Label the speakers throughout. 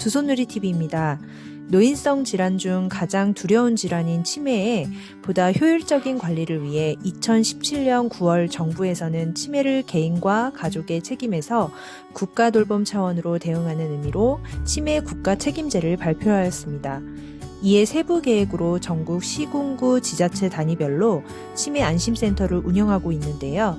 Speaker 1: 두손누리TV입니다. 노인성 질환 중 가장 두려운 질환인 치매에 보다 효율적인 관리를 위해 2017년 9월 정부에서는 치매를 개인과 가족의 책임에서 국가 돌봄 차원으로 대응하는 의미로 치매 국가 책임제를 발표하였습니다. 이에 세부 계획으로 전국 시군구 지자체 단위별로 치매 안심센터를 운영하고 있는데요.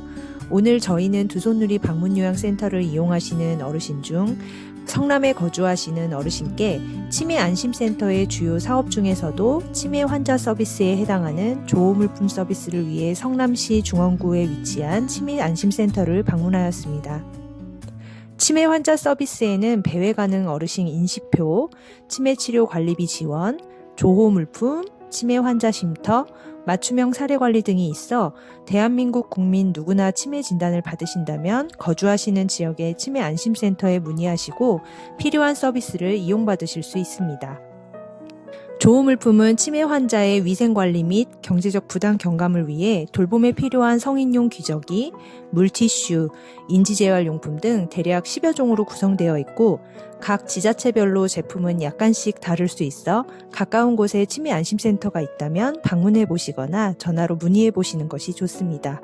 Speaker 1: 오늘 저희는 두손누리 방문요양센터를 이용하시는 어르신 중 성남에 거주하시는 어르신께 치매 안심센터의 주요 사업 중에서도 치매 환자 서비스에 해당하는 조호물품 서비스를 위해 성남시 중원구에 위치한 치매 안심센터를 방문하였습니다. 치매 환자 서비스에는 배회 가능 어르신 인식표, 치매 치료 관리비 지원, 조호물품, 치매 환자 쉼터, 맞춤형 사례관리 등이 있어 대한민국 국민 누구나 치매 진단을 받으신다면 거주하시는 지역의 치매 안심센터에 문의하시고 필요한 서비스를 이용받으실 수 있습니다. 조호물품은 치매 환자의 위생관리 및 경제적 부담 경감을 위해 돌봄에 필요한 성인용 기저귀, 물티슈, 인지재활용품 등 대략 10여 종으로 구성되어 있고 각 지자체별로 제품은 약간씩 다를 수 있어 가까운 곳에 치매 안심센터가 있다면 방문해 보시거나 전화로 문의해 보시는 것이 좋습니다.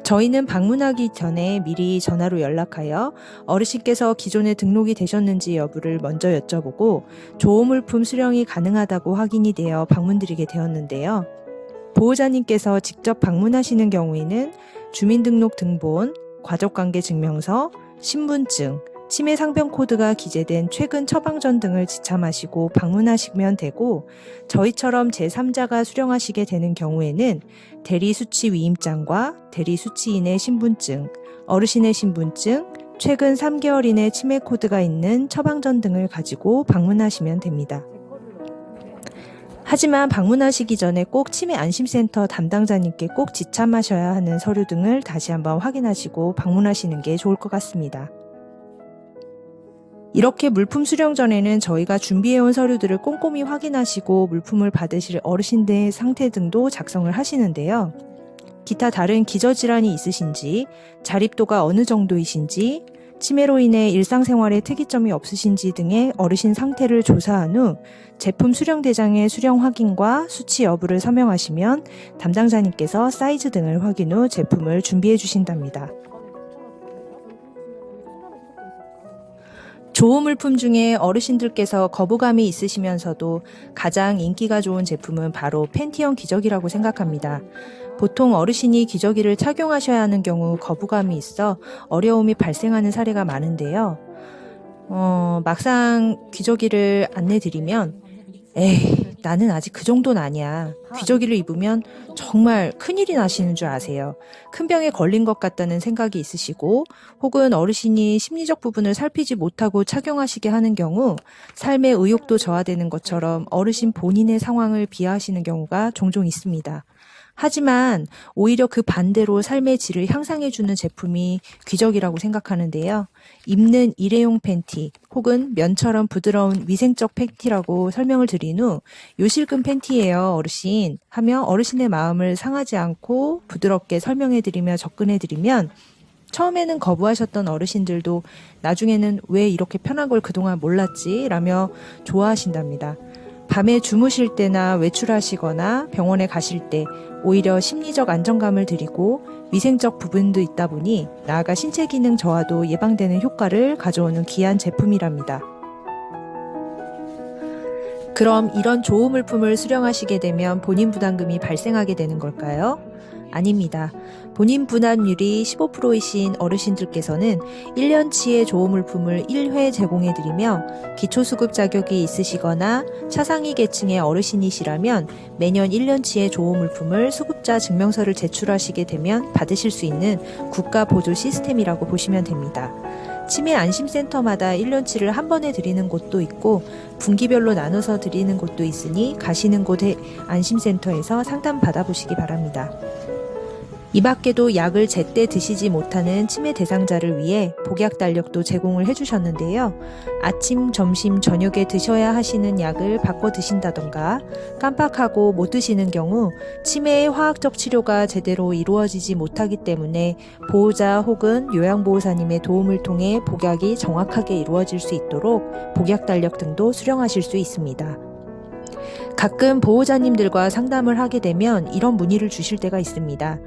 Speaker 1: 저희는 방문하기 전에 미리 전화로 연락하여 어르신께서 기존에 등록이 되셨는지 여부를 먼저 여쭤보고 조호물품 수령이 가능하다고 확인이 되어 방문드리게 되었는데요. 보호자님께서 직접 방문하시는 경우에는 주민등록 등본, 가족관계증명서, 신분증, 치매 상병 코드가 기재된 최근 처방전 등을 지참하시고 방문하시면 되고 저희처럼 제3자가 수령하시게 되는 경우에는 대리수치 위임장과 대리수치인의 신분증, 어르신의 신분증, 최근 3개월 이내 치매 코드가 있는 처방전 등을 가지고 방문하시면 됩니다. 하지만 방문하시기 전에 꼭 치매 안심센터 담당자님께 꼭 지참하셔야 하는 서류 등을 다시 한번 확인하시고 방문하시는 게 좋을 것 같습니다. 이렇게 물품 수령 전에는 저희가 준비해온 서류들을 꼼꼼히 확인하시고 물품을 받으실 어르신들의 상태 등도 작성을 하시는데요. 기타 다른 기저질환이 있으신지, 자립도가 어느 정도이신지, 치매로 인해 일상생활에 특이점이 없으신지 등의 어르신 상태를 조사한 후 제품 수령 대장의 수령 확인과 수치 여부를 서명하시면 담당자님께서 사이즈 등을 확인 후 제품을 준비해 주신답니다. 조호물품 중에 어르신들께서 거부감이 있으시면서도 가장 인기가 좋은 제품은 바로 팬티형 기저귀라고 생각합니다. 보통 어르신이 기저귀를 착용하셔야 하는 경우 거부감이 있어 어려움이 발생하는 사례가 많은데요. 막상 기저귀를 안내드리면 에이, 나는 아직 그 정도는 아니야. 기저귀를 입으면 정말 큰일이 나시는 줄 아세요. 큰 병에 걸린 것 같다는 생각이 있으시고 혹은 어르신이 심리적 부분을 살피지 못하고 착용하시게 하는 경우 삶의 의욕도 저하되는 것처럼 어르신 본인의 상황을 비하하시는 경우가 종종 있습니다. 하지만 오히려 그 반대로 삶의 질을 향상해주는 제품이 기저귀라고 생각하는데요. 입는 일회용 팬티 혹은 면처럼 부드러운 위생적 팬티라고 설명을 드린 후 요실금 팬티예요 어르신 하며 어르신의 마음을 상하지 않고 부드럽게 설명해드리며 접근해드리면 처음에는 거부하셨던 어르신들도 나중에는 왜 이렇게 편한 걸 그동안 몰랐지? 라며 좋아하신답니다. 밤에 주무실 때나 외출하시거나 병원에 가실 때 오히려 심리적 안정감을 드리고 위생적 부분도 있다 보니 나아가 신체 기능 저하도 예방되는 효과를 가져오는 귀한 제품이랍니다. 그럼 이런 조호물품을 수령하시게 되면 본인 부담금이 발생하게 되는 걸까요? 아닙니다. 본인 부담률이 15%이신 어르신들께서는 1년치의 조호물품을 1회 제공해드리며 기초수급 자격이 있으시거나 차상위 계층의 어르신이시라면 매년 1년치의 조호물품을 수급자 증명서를 제출하시게 되면 받으실 수 있는 국가 보조 시스템이라고 보시면 됩니다. 치매 안심센터마다 1년치를 한 번에 드리는 곳도 있고 분기별로 나눠서 드리는 곳도 있으니 가시는 곳의 안심센터에서 상담 받아보시기 바랍니다. 이 밖에도 약을 제때 드시지 못하는 치매 대상자를 위해 복약 달력도 제공을 해주셨는데요. 아침, 점심, 저녁에 드셔야 하시는 약을 바꿔 드신다던가 깜빡하고 못 드시는 경우 치매의 화학적 치료가 제대로 이루어지지 못하기 때문에 보호자 혹은 요양보호사님의 도움을 통해 복약이 정확하게 이루어질 수 있도록 복약 달력 등도 수령하실 수 있습니다. 가끔 보호자님들과 상담을 하게 되면 이런 문의를 주실 때가 있습니다.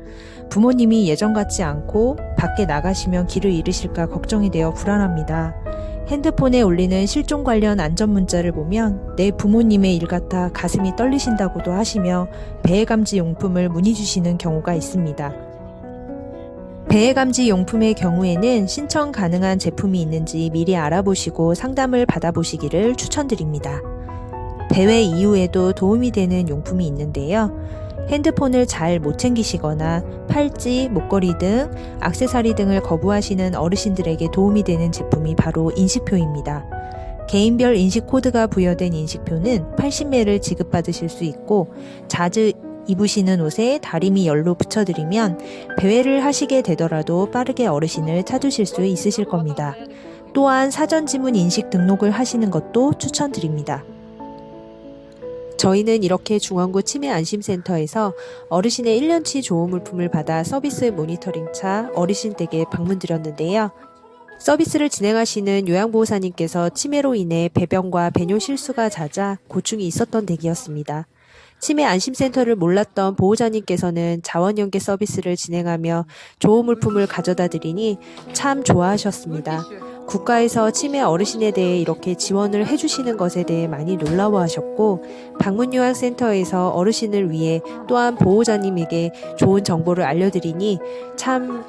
Speaker 1: 부모님이 예전 같지 않고 밖에 나가시면 길을 잃으실까 걱정이 되어 불안합니다. 핸드폰에 올리는 실종 관련 안전 문자를 보면 내 부모님의 일 같아 가슴이 떨리신다고도 하시며 배해감지 용품을 문의 주시는 경우가 있습니다. 배해감지 용품의 경우에는 신청 가능한 제품이 있는지 미리 알아보시고 상담을 받아보시기를 추천드립니다. 배회 이후에도 도움이 되는 용품이 있는데요. 핸드폰을 잘 못 챙기시거나 팔찌, 목걸이 등 액세서리 등을 거부하시는 어르신들에게 도움이 되는 제품이 바로 인식표입니다. 개인별 인식 코드가 부여된 인식표는 80매를 지급받으실 수 있고 자주 입으시는 옷에 다리미 열로 붙여드리면 배회를 하시게 되더라도 빠르게 어르신을 찾으실 수 있으실 겁니다. 또한 사전 지문 인식 등록을 하시는 것도 추천드립니다. 저희는 이렇게 중원구 치매안심센터에서 어르신의 1년치 조호물품을 받아 서비스 모니터링차 어르신 댁에 방문드렸는데요. 서비스를 진행하시는 요양보호사님께서 치매로 인해 배변과 배뇨 실수가 잦아 고충이 있었던 댁이었습니다. 치매안심센터를 몰랐던 보호자님께서는 자원연계 서비스를 진행하며 조호물품을 가져다 드리니 참 좋아하셨습니다. 국가에서 치매 어르신에 대해 이렇게 지원을 해주시는 것에 대해 많이 놀라워하셨고 방문요양센터에서 어르신을 위해 또한 보호자님에게 좋은 정보를 알려드리니 참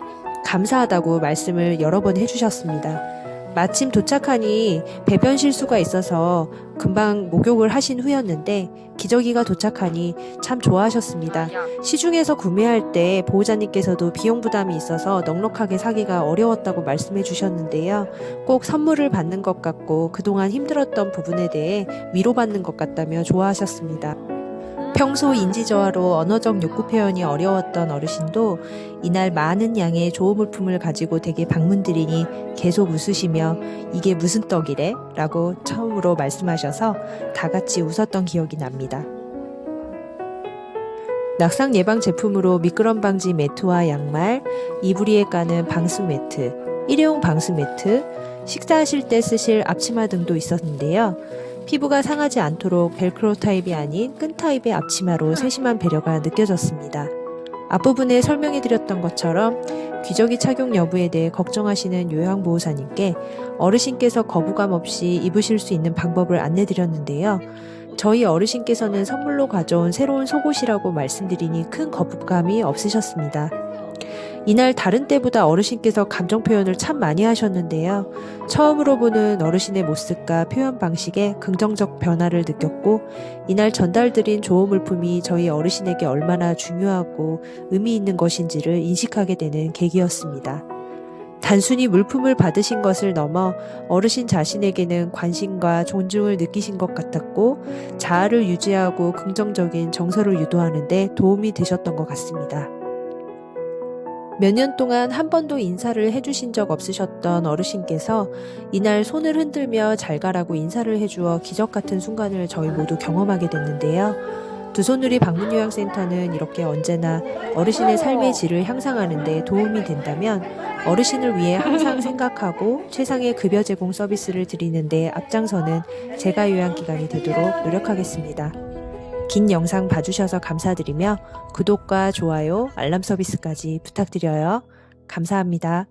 Speaker 1: 감사하다고 말씀을 여러 번 해주셨습니다. 마침 도착하니 배변 실수가 있어서 금방 목욕을 하신 후였는데 기저귀가 도착하니 참 좋아하셨습니다. 시중에서 구매할 때 보호자님께서도 비용 부담이 있어서 넉넉하게 사기가 어려웠다고 말씀해 주셨는데요. 꼭 선물을 받는 것 같고 그동안 힘들었던 부분에 대해 위로받는 것 같다며 좋아하셨습니다. 평소 인지저하로 언어적 욕구 표현이 어려웠던 어르신도 이날 많은 양의 조호물품을 가지고 댁에 방문드리니 계속 웃으시며 이게 무슨 떡이래? 라고 처음으로 말씀하셔서 다 같이 웃었던 기억이 납니다. 낙상 예방 제품으로 미끄럼 방지 매트와 양말, 이불위에 까는 방수 매트, 일회용 방수 매트, 식사하실 때 쓰실 앞치마 등도 있었는데요. 피부가 상하지 않도록 벨크로 타입이 아닌 끈 타입의 앞치마로 세심한 배려가 느껴졌습니다. 앞부분에 설명해드렸던 것처럼 기저귀 착용 여부에 대해 걱정하시는 요양보호사님께 어르신께서 거부감 없이 입으실 수 있는 방법을 안내드렸는데요. 저희 어르신께서는 선물로 가져온 새로운 속옷이라고 말씀드리니 큰 거부감이 없으셨습니다. 이날 다른 때보다 어르신께서 감정 표현을 참 많이 하셨는데요. 처음으로 보는 어르신의 모습과 표현 방식에 긍정적 변화를 느꼈고 이날 전달드린 조호물품이 저희 어르신에게 얼마나 중요하고 의미 있는 것인지를 인식하게 되는 계기였습니다. 단순히 물품을 받으신 것을 넘어 어르신 자신에게는 관심과 존중을 느끼신 것 같았고 자아를 유지하고 긍정적인 정서를 유도하는 데 도움이 되셨던 것 같습니다. 몇 년 동안 한 번도 인사를 해주신 적 없으셨던 어르신께서 이날 손을 흔들며 잘 가라고 인사를 해주어 기적 같은 순간을 저희 모두 경험하게 됐는데요. 두손누리 방문요양센터는 이렇게 언제나 어르신의 삶의 질을 향상하는 데 도움이 된다면 어르신을 위해 항상 생각하고 최상의 급여 제공 서비스를 드리는 데 앞장서는 제가요양기관이 되도록 노력하겠습니다. 긴 영상 봐주셔서 감사드리며 구독과 좋아요, 알람 서비스까지 부탁드려요. 감사합니다.